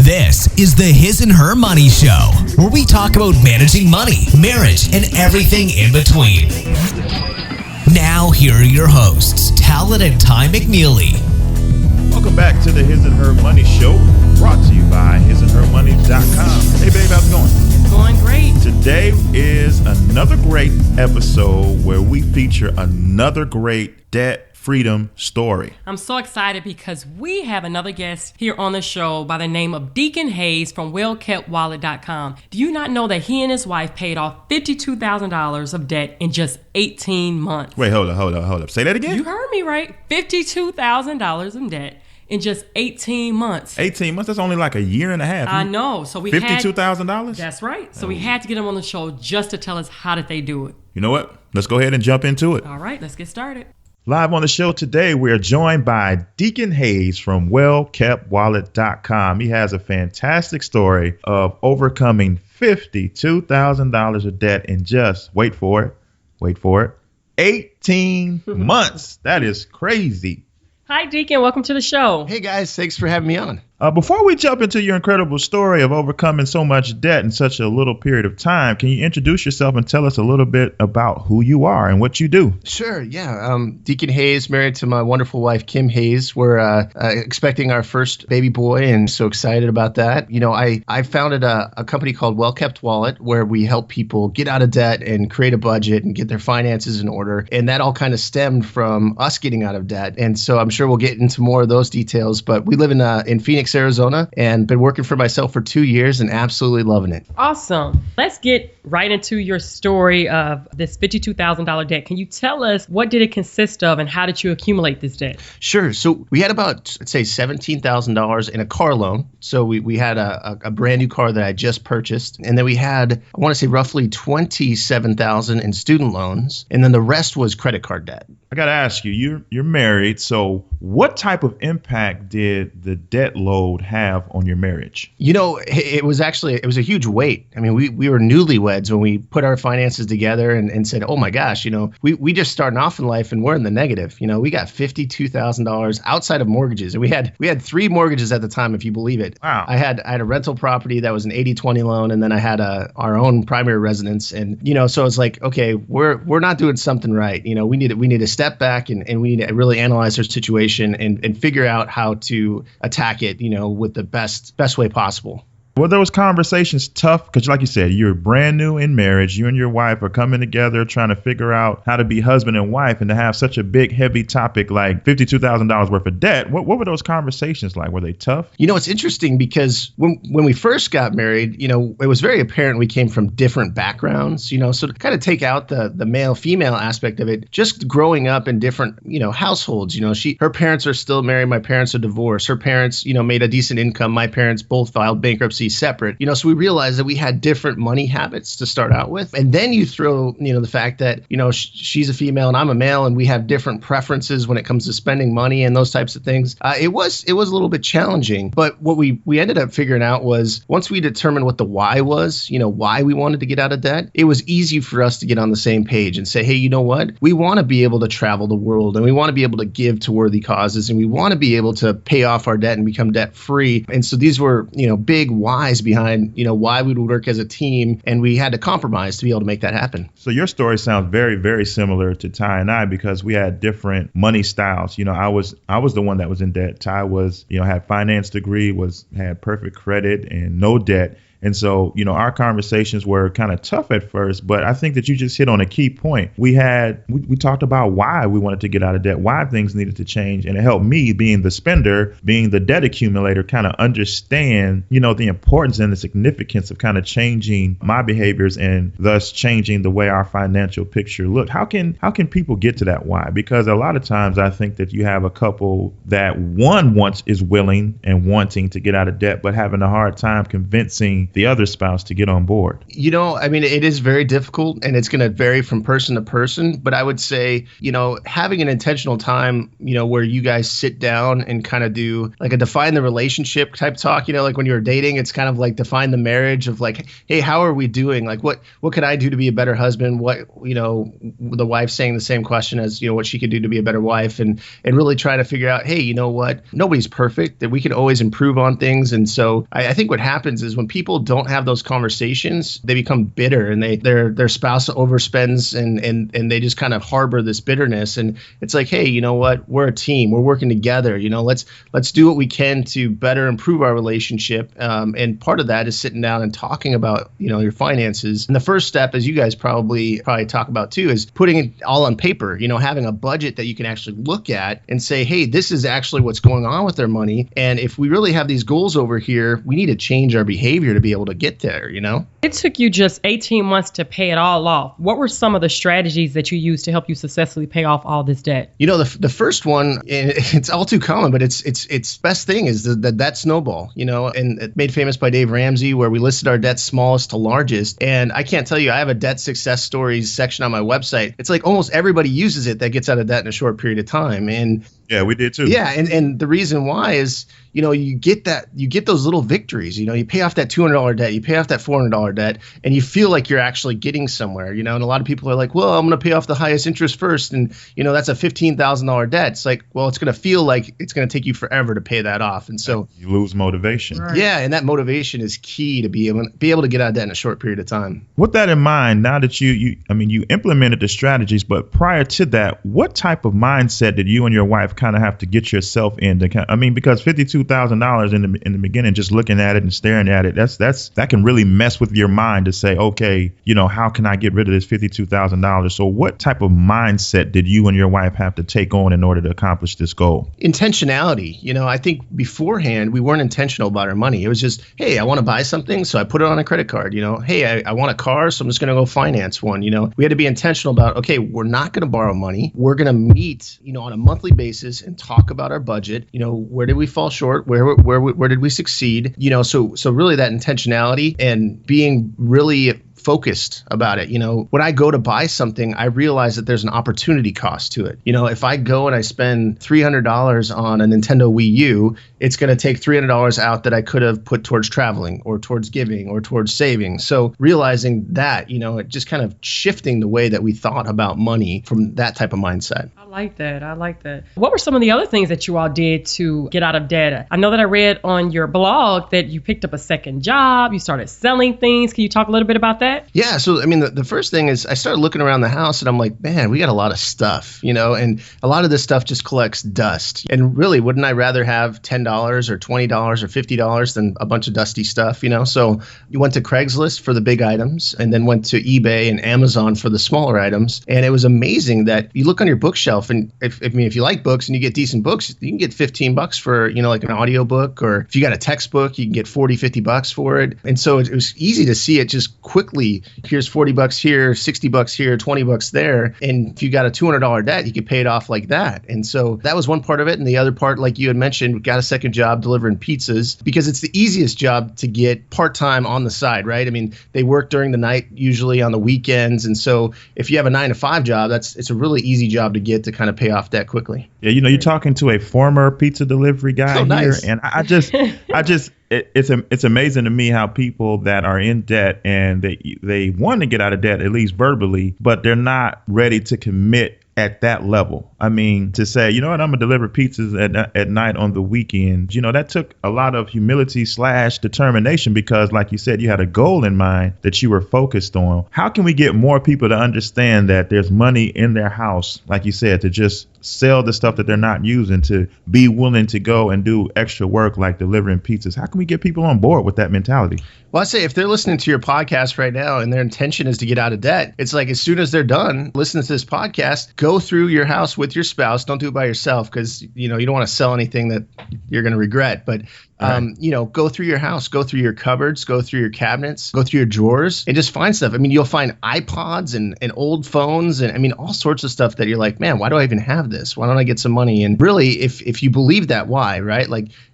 This is the His and Her Money Show, where we talk about managing money, marriage, and everything in between. Now, here are your hosts, Talaat and Tai McNeely. Welcome back to the His and Her Money Show, brought to you by hisandhermoney.com. Hey, babe, how's it going? It's going great. Today is another great episode where we feature another great debt freedom story. I'm so excited because we have another guest here on the show by the name of Deacon Hayes from wellkeptwallet.com. Do you not know that he and his wife paid off $52,000 of debt in just 18 months? Wait, hold up. Say that again? You heard me right. $52,000 in debt in just 18 months. 18 months? That's only like a year and a half. I know. So we $52,000? That's right. So we had to get him on the show just to tell us how did they do it. You know what? Let's go ahead and jump into it. All right, let's get started. Live on the show today, we are joined by Deacon Hayes from wellkeptwallet.com. He has a fantastic story of overcoming $52,000 of debt in just, wait for it, 18 months. That is crazy. Hi, Deacon. Welcome to the show. Hey, guys. Thanks for having me on. Before we jump into your incredible story of overcoming so much debt in such a little period of time, can you introduce yourself and tell us a little bit about who you are and what you do? Sure, yeah. Deacon Hayes, married to my wonderful wife, Kim Hayes. We're expecting our first baby boy and so excited about that. You know, I founded a company called Well Kept Wallet where we help people get out of debt and create a budget and get their finances in order. And that all kind of stemmed from us getting out of debt. And so I'm sure we'll get into more of those details. But we live in Phoenix, Arizona, and been working for myself for 2 years and absolutely loving it. Awesome. Let's get right into your story of this $52,000 debt. Can you tell us what did it consist of and how did you accumulate this debt? Sure. So we had about, let's say, $17,000 in a car loan. So we had a brand new car that I just purchased. And then we had, I want to say, roughly $27,000 in student loans. And then the rest was credit card debt. I got to ask you, you're married. So what type of impact did the debt load have on your marriage? You know, it was a huge weight. I mean, we were newlyweds when we put our finances together and said, oh my gosh, you know, we just starting off in life and we're in the negative. You know, we got $52,000 outside of mortgages. And we had 3 mortgages at the time, if you believe it. Wow. I had a rental property that was an 80-20 loan, and then I had our own primary residence. And, you know, so it's like, okay, we're not doing something right. You know, we need to step back and we need to really analyze our situation and figure out how to attack it, you know, with the best way possible. Were those conversations tough? Because like you said, you're brand new in marriage. You and your wife are coming together trying to figure out how to be husband and wife, and to have such a big, heavy topic like $52,000 worth of debt. What were those conversations like? Were they tough? You know, it's interesting because when we first got married, you know, it was very apparent we came from different backgrounds, you know, so to kind of take out the male-female aspect of it, just growing up in different, you know, households, you know, her parents are still married. My parents are divorced. Her parents, you know, made a decent income. My parents both filed bankruptcy separate, you know, so we realized that we had different money habits to start out with. And then you throw, you know, the fact that, you know, she's a female and I'm a male and we have different preferences when it comes to spending money and those types of things. It was a little bit challenging. But what we ended up figuring out was once we determined what the why was, you know, why we wanted to get out of debt, it was easy for us to get on the same page and say, hey, you know what? We want to be able to travel the world and we want to be able to give to worthy causes and we want to be able to pay off our debt and become debt free. And so these were, you know, big whys behind, you know, why we would work as a team, and we had to compromise to be able to make that happen. So your story sounds very, very similar to Ty and I because we had different money styles. You know, I was the one that was in debt. Ty was, you know, had finance degree, had perfect credit and no debt. And so, you know, our conversations were kind of tough at first, but I think that you just hit on a key point. We talked about why we wanted to get out of debt, why things needed to change. And it helped me, being the spender, being the debt accumulator, kind of understand, you know, the importance and the significance of kind of changing my behaviors and thus changing the way our financial picture looked. How can people get to that why? Because a lot of times I think that you have a couple that is willing and wanting to get out of debt, but having a hard time convincing getting the other spouse to get on board? I mean, it is very difficult, and it's going to vary from person to person. But I would say, having an intentional time, where you guys sit down and kind of do like a define the relationship type talk, like when you're dating, it's kind of like define the marriage of like, hey, how are we doing? Like, what could I do to be a better husband? What, the wife saying the same question as, what she could do to be a better wife, and really try to figure out, hey, you know what? Nobody's perfect, that we can always improve on things. And so I think what happens is when people don't have those conversations, they become bitter, and their spouse overspends, and they just kind of harbor this bitterness. And it's like, hey, you know what? We're a team. We're working together. Let's do what we can to better improve our relationship. And part of that is sitting down and talking about, your finances. And the first step, as you guys probably talk about too, is putting it all on paper, having a budget that you can actually look at and say, hey, this is actually what's going on with their money. And if we really have these goals over here, we need to change our behavior to be able to get there, It took you just 18 months to pay it all off. What were some of the strategies that you used to help you successfully pay off all this debt? The first one, and it's all too common, but it's best thing is that snowball, and made famous by Dave Ramsey, where we listed our debts smallest to largest. And I can't tell you, I have a debt success stories section on my website. It's like almost everybody uses it that gets out of debt in a short period of time. And yeah, we did too. Yeah, and the reason why is, you get those little victories. You pay off that $200 debt, you pay off that $400 debt, and you feel like you're actually getting somewhere. And a lot of people are like, well, I'm going to pay off the highest interest first, and that's a $15,000 debt. It's like, well, it's going to feel like it's going to take you forever to pay that off, and so you lose motivation. Right. Yeah, and that motivation is key to be able to get out of debt in a short period of time. With that in mind, now that you implemented the strategies, but prior to that, what type of mindset did you and your wife kind of have to get yourself in? Because $52,000 in the beginning, just looking at it and staring at it, that can really mess with your mind to say, okay, how can I get rid of this $52,000? So what type of mindset did you and your wife have to take on in order to accomplish this goal? Intentionality. I think beforehand we weren't intentional about our money. It was just, hey, I want to buy something, so I put it on a credit card. Hey, I want a car, so I'm just going to go finance one. We had to be intentional about, okay, we're not going to borrow money. We're going to meet, on a monthly basis and talk about our budget. Where did we fall short? Where did we succeed? So really that intentionality and being really focused about it. When I go to buy something, I realize that there's an opportunity cost to it. If I go and I spend $300 on a Nintendo Wii U, it's going to take $300 out that I could have put towards traveling or towards giving or towards saving. So realizing that, it just kind of shifting the way that we thought about money from that type of mindset. I like that. What were some of the other things that you all did to get out of debt? I know that I read on your blog that you picked up a second job, you started selling things. Can you talk a little bit about that? Yeah. So, the first thing is I started looking around the house and I'm like, man, we got a lot of stuff, and a lot of this stuff just collects dust. And really, wouldn't I rather have $10 or $20 or $50 than a bunch of dusty stuff, So you went to Craigslist for the big items and then went to eBay and Amazon for the smaller items. And it was amazing that you look on your bookshelf, and if you like books and you get decent books, you can get $15 for, like an audio book, or if you got a textbook, you can get $40-$50 for it. And so it was easy to see it just quickly. Here's $40 here, $60 here, $20 there. And if you got a $200 debt, you could pay it off like that. And so that was one part of it. And the other part, like you had mentioned, got a second job delivering pizzas because it's the easiest job to get part-time on the side, right? They work during the night, usually on the weekends. And so if you have a 9-to-5 job, it's a really easy job to get to kind of pay off debt quickly. Yeah, you're talking to a former pizza delivery guy nice. Here, and I just it's amazing to me how people that are in debt and they want to get out of debt, at least verbally, but they're not ready to commit at that level. To say, you know what, I'm gonna deliver pizzas at night on the weekend. That took a lot of humility / determination because, like you said, you had a goal in mind that you were focused on. How can we get more people to understand that there's money in their house, like you said, to just sell the stuff that they're not using, to be willing to go and do extra work like delivering pizzas? How can we get people on board with that mentality? Well, I say if they're listening to your podcast right now and their intention is to get out of debt, it's like as soon as they're done listening to this podcast, go through your house with your spouse. Don't do it by yourself because you don't want to sell anything that you're going to regret. But Go through your house, go through your cupboards, go through your cabinets, go through your drawers, and just find stuff. I mean, you'll find iPods and old phones, and I mean, all sorts of stuff that you're like, man, why do I even have this? Why don't I get some money? And really, if you believe that why, right?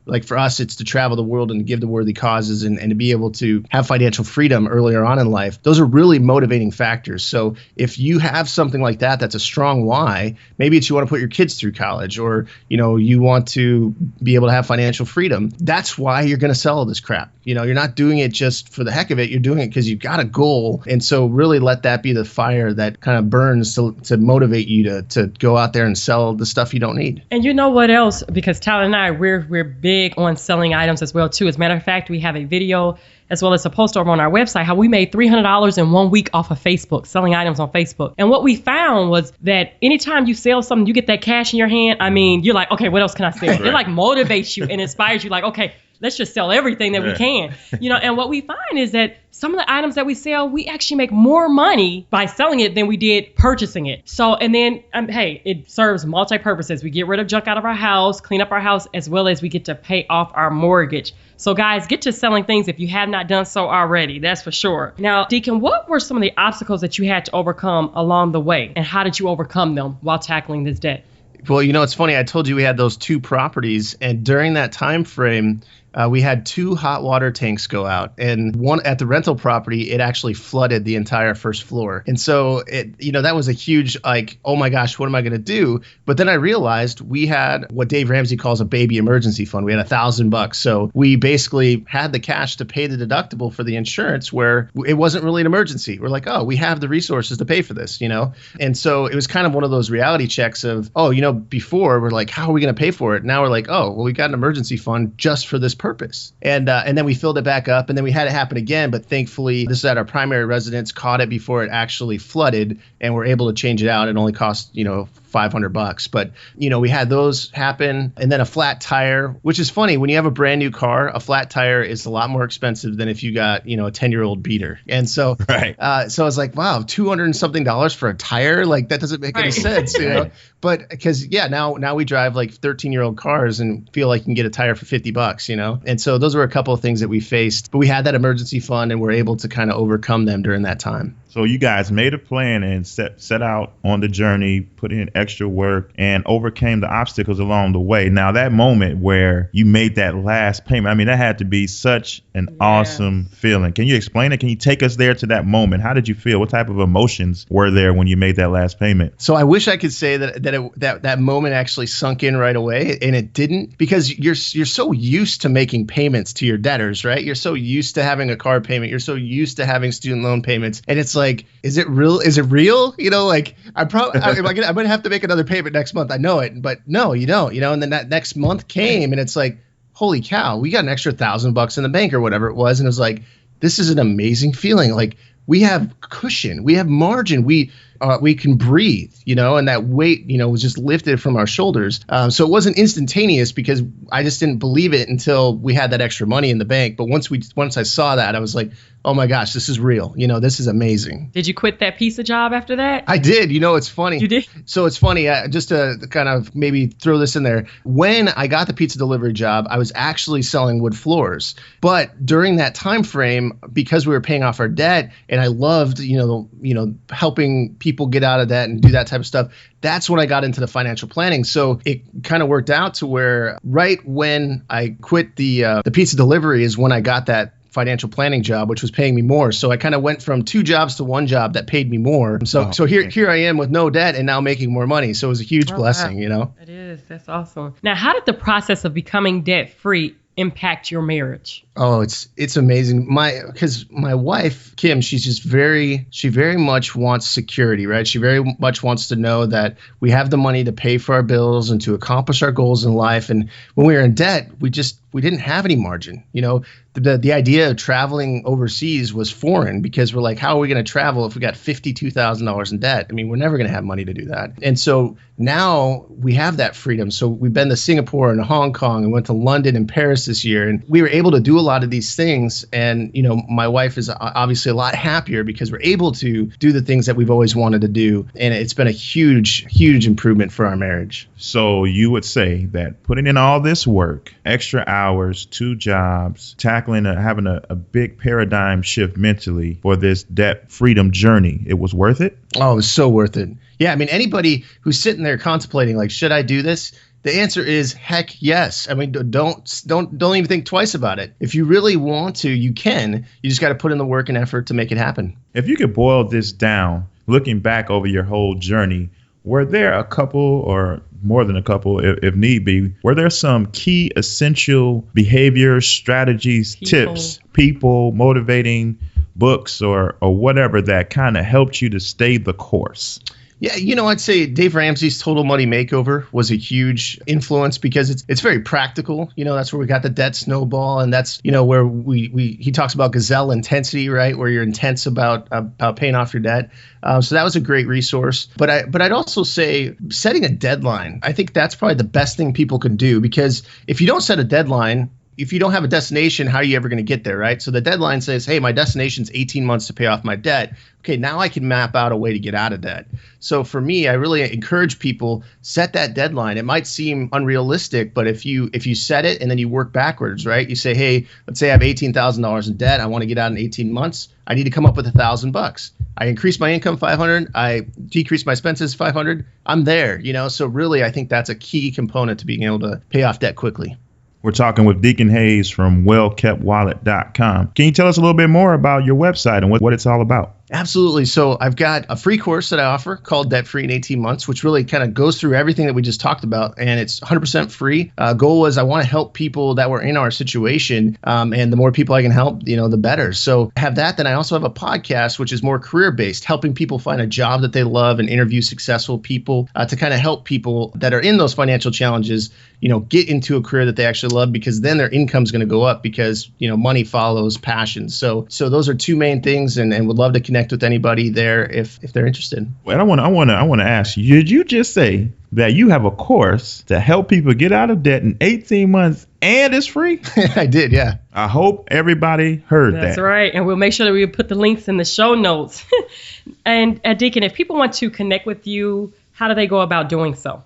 Like for us, it's to travel the world and to give to worthy causes and to be able to have financial freedom earlier on in life. Those are really motivating factors. So if you have something like that, that's a strong why. Maybe it's you want to put your kids through college, or, you want to be able to have financial freedom. That's why you're going to sell all this crap. You're not doing it just for the heck of it. You're doing it because you've got a goal. And so really let that be the fire that kind of burns to motivate you to go out there and sell the stuff you don't need. And you know what else? Because Tyler and I, we're big on selling items as well too. As a matter of fact, we have a video as well as a post over on our website how we made $300 in 1 week off of Facebook, selling items on Facebook. And what we found was that anytime you sell something, you get that cash in your hand. I mean, you're like, okay, what else can I sell? Right. It like motivates you and inspires you, like, okay, let's just sell everything that we can. And what we find is that some of the items that we sell, we actually make more money by selling it than we did purchasing it. So, and then, hey, it serves multi-purposes. We get rid of junk out of our house, clean up our house, as well as we get to pay off our mortgage. So guys, get to selling things if you have not done so already, that's for sure. Now, Deacon, what were some of the obstacles that you had to overcome along the way, and how did you overcome them while tackling this debt? Well, it's funny. I told you we had those 2 properties, and during that time frame, we had 2 hot water tanks go out, and one at the rental property, it actually flooded the entire first floor. And so that was a huge, like, oh my gosh, what am I going to do? But then I realized we had what Dave Ramsey calls a baby emergency fund. We had $1,000. So we basically had the cash to pay the deductible for the insurance, where it wasn't really an emergency. We're like, oh, we have the resources to pay for this, And so it was kind of one of those reality checks of, before we're like, how are we going to pay for it? Now we're like, oh, well, we got an emergency fund just for this purpose. And then we filled it back up, and then we had it happen again. But thankfully, this is at our primary residence, caught it before it actually flooded, and we're able to change it out. It only cost, $500. But, we had those happen. And then a flat tire, which is funny. When you have a brand new car, a flat tire is a lot more expensive than if you got, a 10-year-old beater. And so, right. So I was like, wow, $200 and something for a tire? Like, that doesn't make any sense, But because, now we drive like 13-year-old cars and feel like you can get a tire for $50, And so those were a couple of things that we faced. But we had that emergency fund, and we're able to kind of overcome them during that time. So you guys made a plan and set out on the journey, put in extra work, and overcame the obstacles along the way. Now, that moment where you made that last payment, I mean, that had to be such an awesome feeling. Can you explain it? Can you take us there to that moment? How did you feel? What type of emotions were there when you made that last payment? So I wish I could say that moment actually sunk in right away, and it didn't, because you're so used to making payments to your debtors, right? You're so used to having a car payment. You're so used to having student loan payments, and it's like, is it real? Is it real? I'm going to have to make another payment next month. I know it, but no, you don't, and then that next month came, and it's like, holy cow, we got an extra $1,000 in the bank or whatever it was. And it was like, this is an amazing feeling. Like, we have cushion, we have margin, we can breathe, and that weight, was just lifted from our shoulders. So it wasn't instantaneous, because I just didn't believe it until we had that extra money in the bank. But once I saw that, I was like, oh my gosh, this is real. This is amazing. Did you quit that pizza job after that? I did. It's funny. You did? So it's funny, just to kind of maybe throw this in there. When I got the pizza delivery job, I was actually selling wood floors. But during that time frame, because we were paying off our debt, and I loved, helping people get out of debt and do that type of stuff, that's when I got into the financial planning. So it kind of worked out to where right when I quit the pizza delivery is when I got that financial planning job, which was paying me more. So I kind of went from 2 jobs to 1 job that paid me more. So here I am with no debt and now making more money. So it was a huge blessing, It is. That's awesome. Now, how did the process of becoming debt free impact your marriage? Oh, it's amazing. Because my wife, Kim, she very much wants security, right? She very much wants to know that we have the money to pay for our bills and to accomplish our goals in life. And when we were in debt, we didn't have any margin. The idea of traveling overseas was foreign, because we're like, how are we going to travel if we got $52,000 in debt? I mean, we're never going to have money to do that. And so now we have that freedom. So we've been to Singapore and Hong Kong and went to London and Paris this year, and we were able to do a lot of these things. And, my wife is obviously a lot happier because we're able to do the things that we've always wanted to do. And it's been a huge, huge improvement for our marriage. So you would say that putting in all this work, extra hours, hours, 2 jobs, having a big paradigm shift mentally for this debt freedom journey. It was worth it? Oh, it was so worth it. Yeah, I mean, anybody who's sitting there contemplating, like, should I do this? The answer is heck yes. I mean, don't even think twice about it. If you really want to, you can. You just got to put in the work and effort to make it happen. If you could boil this down, looking back over your whole journey, were there a couple, or more than a couple if need be, were there some key essential behaviors, strategies, tips, people, motivating books or whatever that kind of helped you to stay the course? Yeah, I'd say Dave Ramsey's Total Money Makeover was a huge influence because it's very practical. That's where we got the debt snowball, and that's where he talks about gazelle intensity, right? Where you're intense about paying off your debt. So that was a great resource. But I'd also say setting a deadline. I think that's probably the best thing people can do, because if you don't set a deadline, if you don't have a destination, how are you ever going to get there, right? So the deadline says, hey, my destination's 18 months to pay off my debt. Okay, now I can map out a way to get out of debt. So for me, I really encourage people, set that deadline. It might seem unrealistic, but if you set it and then you work backwards, right? You say, hey, let's say I have $18,000 in debt. I want to get out in 18 months. I need to come up with $1,000. I increase my income 500. I decrease my expenses 500. I'm there, So really, I think that's a key component to being able to pay off debt quickly. We're talking with Deacon Hayes from wellkeptwallet.com. Can you tell us a little bit more about your website and what it's all about? Absolutely. So I've got a free course that I offer called Debt Free in 18 Months, which really kind of goes through everything that we just talked about. And it's 100% free. Goal was I want to help people that were in our situation. And the more people I can help, the better. So I have that. Then I also have a podcast, which is more career based, helping people find a job that they love and interview successful people to kind of help people that are in those financial challenges, get into a career that they actually love, because then their income is going to go up because, money follows passion. So those are two main things, and would love to connect with anybody there if they're interested. Well, I want to ask you, did you just say that you have a course to help people get out of debt in 18 months and it's free? I did, yeah. I hope everybody heard that. That's right. And we'll make sure that we put the links in the show notes. And Deacon, if people want to connect with you, how do they go about doing so?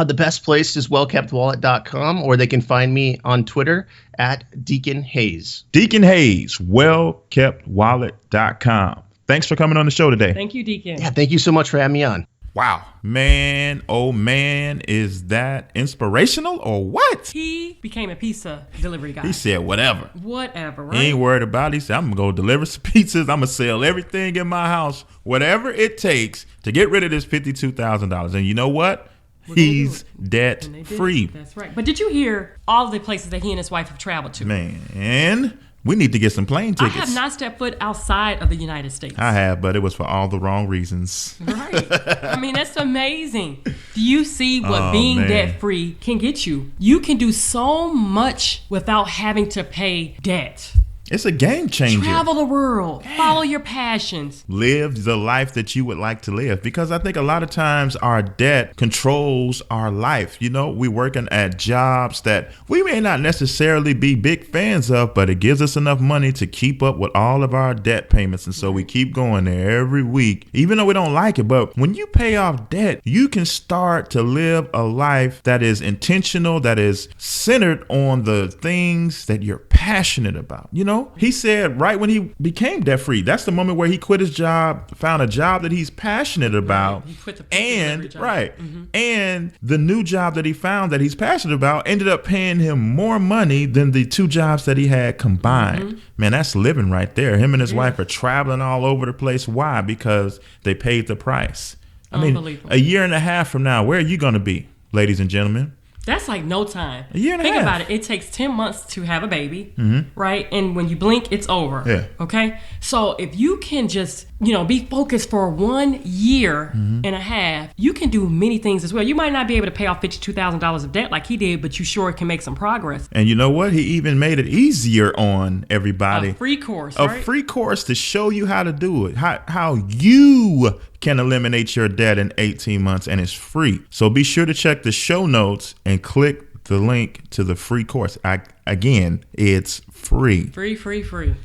The best place is wellkeptwallet.com, or they can find me on Twitter at Deacon Hayes. Deacon Hayes, wellkeptwallet.com. Thanks for coming on the show today. Thank you, Deacon. Yeah, thank you so much for having me on. Wow. Man, oh man, is that inspirational or what? He became a pizza delivery guy. He said whatever. Whatever, right? He ain't worried about it. He said, I'm going to go deliver some pizzas. I'm going to sell everything in my house, whatever it takes to get rid of this $52,000. And you know what? He's debt free. That's right. But did you hear all the places that he and his wife have traveled to? Man, we need to get some plane tickets. I have not stepped foot outside of the United States. I have, but it was for all the wrong reasons. Right. I mean, that's amazing. Do you see what being debt free can get you? You can do so much without having to pay debt. It's a game changer. Travel the world. Follow your passions. Live the life that you would like to live. Because I think a lot of times our debt controls our life. We're working at jobs that we may not necessarily be big fans of, but it gives us enough money to keep up with all of our debt payments. And so we keep going there every week, even though we don't like it. But when you pay off debt, you can start to live a life that is intentional, that is centered on the things that you're passionate about. He said right when he became debt free, that's the moment where he quit his job, found a job that he's passionate about. He quit the job. Right. Mm-hmm. And the new job that he found that he's passionate about ended up paying him more money than the 2 jobs that he had combined. Mm-hmm. Man, that's living right there. Him and his wife are traveling all over the place. Why? Because they paid the price. I mean, a year and a half from now, where are you going to be, ladies and gentlemen? That's like no time. A year and a half. Think about it. It takes 10 months to have a baby, right? And when you blink, it's over. Yeah. Okay? So if you can just, be focused for 1 year and a half, you can do many things as well. You might not be able to pay off $52,000 of debt like he did, but you sure can make some progress. And you know what? He even made it easier on everybody. A free course, A right? free course to show you how to do it, how you can eliminate your debt in 18 months, and it's free. So be sure to check the show notes and click the link to the free course. I Again, it's free. Free.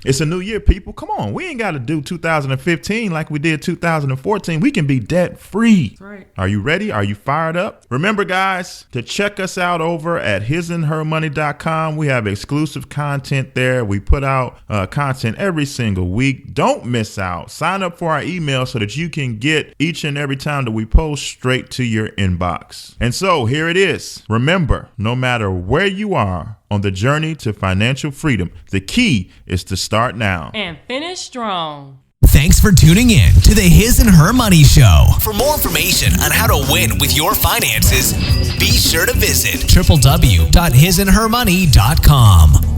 It's a new year, people. Come on. We ain't got to do 2015 like we did 2014. We can be debt free. That's right. Are you ready? Are you fired up? Remember, guys, to check us out over at hisandhermoney.com. We have exclusive content there. We put out content every single week. Don't miss out. Sign up for our email so that you can get each and every time that we post straight to your inbox. And so here it is. Remember, no matter where you are on the journey to financial freedom, the key is to start now and finish strong. Thanks for tuning in to the His and Her Money Show. For more information on how to win with your finances, be sure to visit www.hisandhermoney.com.